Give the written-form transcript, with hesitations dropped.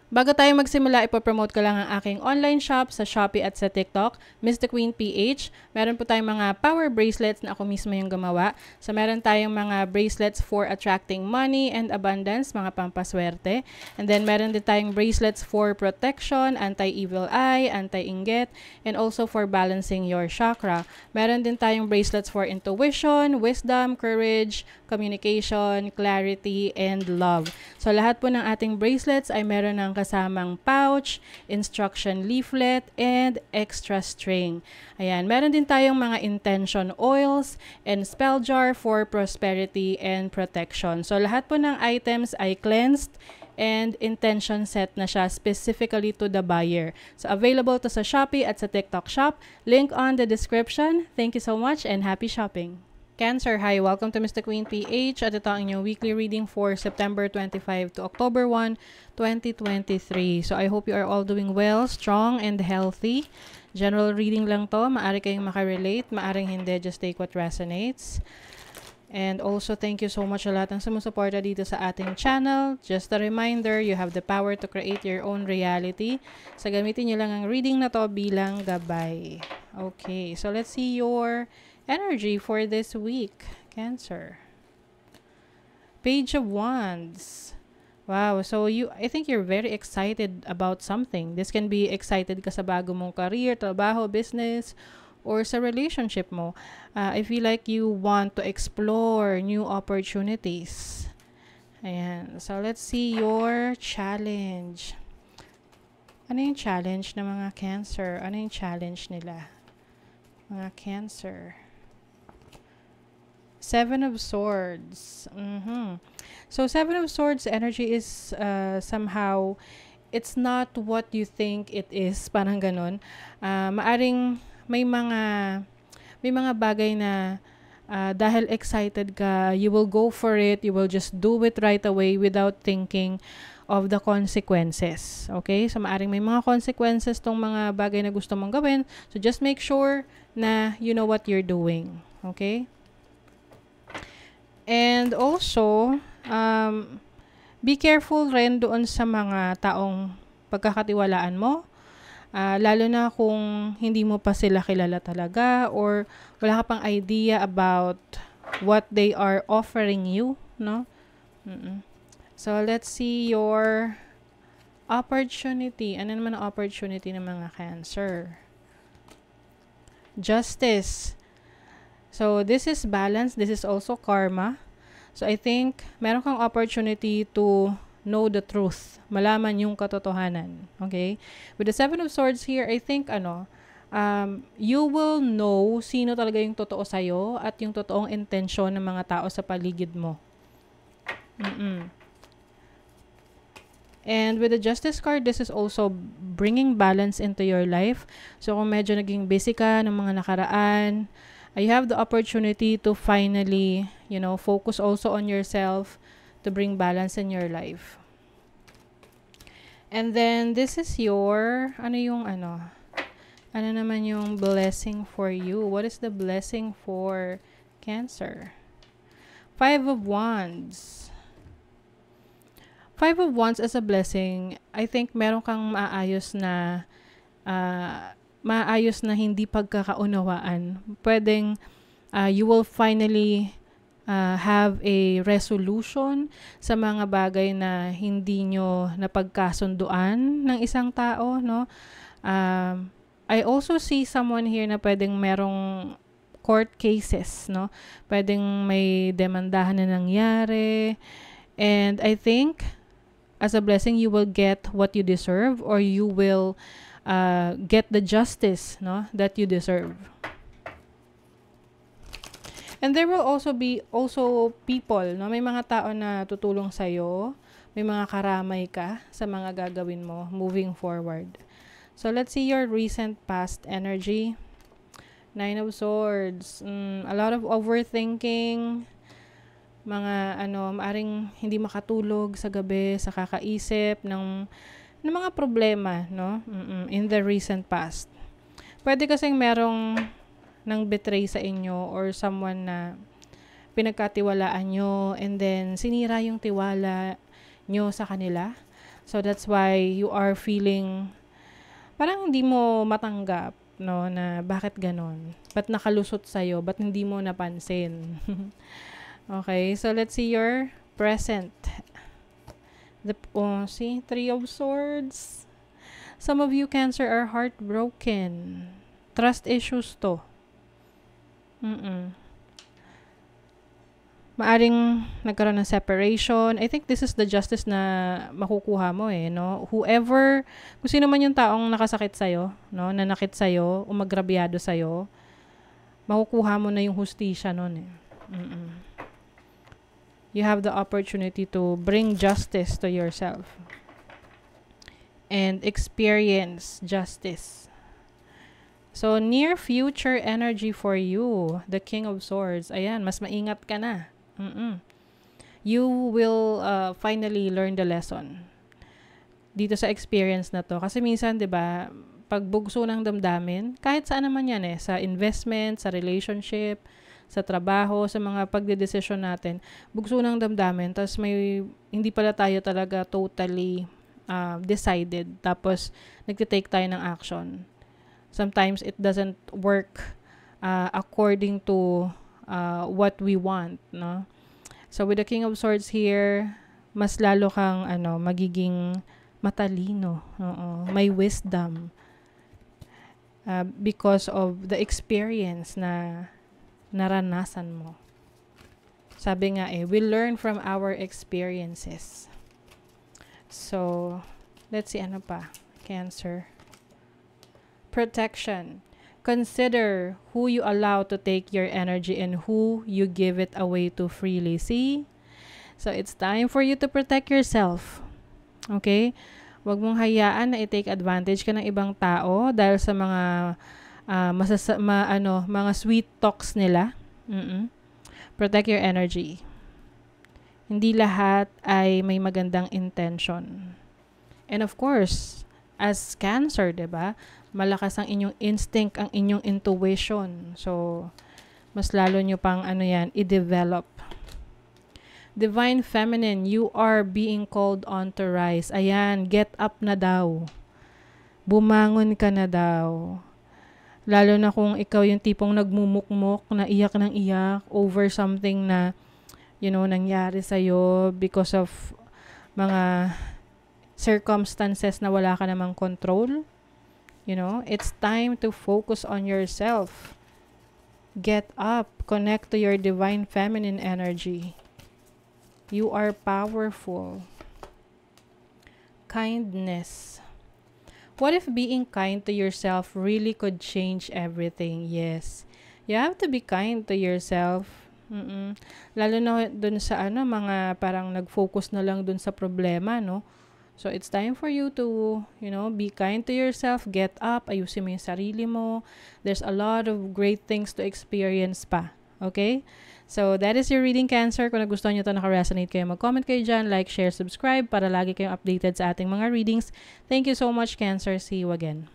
Bago tayo magsimula, ipopromote ko lang ang aking online shop sa Shopee at sa TikTok, Miss the Queen PH. Meron po tayong mga power bracelets na ako mismo yung gumawa. So meron tayong mga bracelets for attracting money and abundance, mga pampaswerte. And then meron din tayong bracelets for protection, anti-evil eye, anti-inggit, and also for balancing your chakra. Meron din tayong bracelets for intuition, wisdom, courage, communication, clarity, and love. So lahat po ng ating bracelets ay meron ng kasamang pouch, instruction leaflet, and extra string. Ayan, meron din tayong mga intention oils and spell jar for prosperity and protection. So lahat po ng items ay cleansed and intention set na siya specifically to the buyer. So available to sa Shopee at sa TikTok shop. Link on the description. Thank you so much and happy shopping! Cancer, hi! Welcome to Mr. Queen PH at ito ang inyong weekly reading for September 25 to October 1, 2023. So I hope you are all doing well, strong, and healthy. General reading lang to. Maari kayong makarelate, maaring hindi. Just take what resonates. And also, thank you so much sa lahat ng sumusuporta dito sa ating channel. Just a reminder, you have the power to create your own reality. So gamitin nyo lang ang reading na to bilang gabay. Okay, so let's see your energy for this week, Cancer. Page of Wands. Wow, so I think you're very excited about something. This can be excited ka sa bago mong career, trabaho, business, or sa relationship mo. I feel like you want to explore new opportunities. Ayan, so let's see your challenge. Ano yung challenge ng mga Cancer? Ano yung challenge nila? Mga Cancer. Seven of Swords. So, Seven of Swords energy is somehow, it's not what you think it is. Parang ganun. Maaring may mga bagay na dahil excited ka, you will go for it. You will just do it right away without thinking of the consequences. Okay? So, maaring may mga consequences tong mga bagay na gusto mong gawin. So, just make sure na you know what you're doing. Okay? And also, be careful rin doon sa mga taong pagkakatiwalaan mo. Lalo na kung hindi mo pa sila kilala talaga or wala ka pang idea about what they are offering you, no? So, let's see your opportunity. Ano naman ang opportunity ng mga Cancer? Justice. So, this is balance. This is also karma. So, I think meron kang opportunity to know the truth. Malaman yung katotohanan. Okay? With the Seven of Swords here, I think, you will know sino talaga yung totoo sa'yo at yung totoong intensyon ng mga tao sa paligid mo. And with the Justice card, this is also bringing balance into your life. So, kung medyo naging busy ka ng mga nakaraan, you have the opportunity to finally, focus also on yourself to bring balance in your life. And then, this is your, ano naman yung blessing for you? What is the blessing for Cancer? Five of Wands. Five of Wands as a blessing, I think meron kang maayos na hindi pagkakaunawaan. Pwedeng you will finally have a resolution sa mga bagay na hindi nyo napagkasunduan ng isang tao, no? I also see someone here na pwedeng merong court cases, no? Pwedeng may demandahan na nangyari. And I think as a blessing, you will get what you deserve or you will get the justice, no, that you deserve. And there will also be people, no, may mga tao na tutulong sa'yo, may mga karamay ka sa mga gagawin mo moving forward. So let's see your recent past energy. Nine of Swords. A lot of overthinking, mga maaring hindi makatulog sa gabi sa kakaisip ng mga problema, no? In the recent past. Pwede kasing merong nang betray sa inyo or someone na pinagkatiwalaan nyo and then sinira yung tiwala nyo sa kanila. So that's why you are feeling parang hindi mo matanggap, no, na bakit ganon? Ba't nakalusot sa'yo? Ba't hindi mo napansin? Okay, so let's see your present. See, Three of Swords. Some of you, Cancer, are heartbroken. Trust issues to. Maaring nagkaroon ng separation. I think this is the justice na makukuha mo no? Whoever, kung sino man yung taong nakasakit sa'yo, no? Nanakit sa'yo, o magrabyado sa'yo, makukuha mo na yung hustisya nun You have the opportunity to bring justice to yourself and experience justice. So, near future energy for you, the King of Swords. Ayan, mas maingat ka na. You will finally learn the lesson dito sa experience na to. Kasi minsan, di ba, pag bugso ng damdamin, kahit saan naman yan sa investment, sa relationship, sa trabaho, sa mga pagdedesisyon natin, bugso ng damdamin, tapos hindi pala tayo talaga totally decided, tapos nagtitake tayo ng action. Sometimes it doesn't work according to what we want, no? So with the King of Swords here, mas lalo kang magiging matalino, may wisdom because of the experience na naranasan mo. Sabi nga we learn from our experiences. So let's see ano pa, Cancer. Protection. Consider who you allow to take your energy and who you give it away to freely. See? So, it's time for you to protect yourself. Okay? Huwag mong hayaan na i-take advantage ka ng ibang tao dahil sa mga mga sweet talks nila. Protect your energy. Hindi lahat ay may magandang intention. And of course, as Cancer, 'di ba? Malakas ang inyong instinct, ang inyong intuition. So, mas lalo nyo pang i-develop. Divine Feminine, you are being called on to rise. Ayan, get up na daw. Bumangon ka na daw. Lalo na kung ikaw yung tipong nagmumukmok, na iyak ng iyak over something na, nangyari sa'yo because of mga circumstances na wala ka namang control. It's time to focus on yourself. Get up. Connect to your divine feminine energy. You are powerful. Kindness. What if being kind to yourself really could change everything? Yes. You have to be kind to yourself. Lalo na dun sa mga parang nag-focus na lang dun sa problema, no? So, it's time for you to, be kind to yourself, get up, ayusin mo yung sarili mo. There's a lot of great things to experience pa. Okay? So, that is your reading, Cancer. Kung nagustuhan nyo ito, naka-resonate kayo, mag-comment kayo dyan, like, share, subscribe para lagi kayong updated sa ating mga readings. Thank you so much, Cancer. See you again.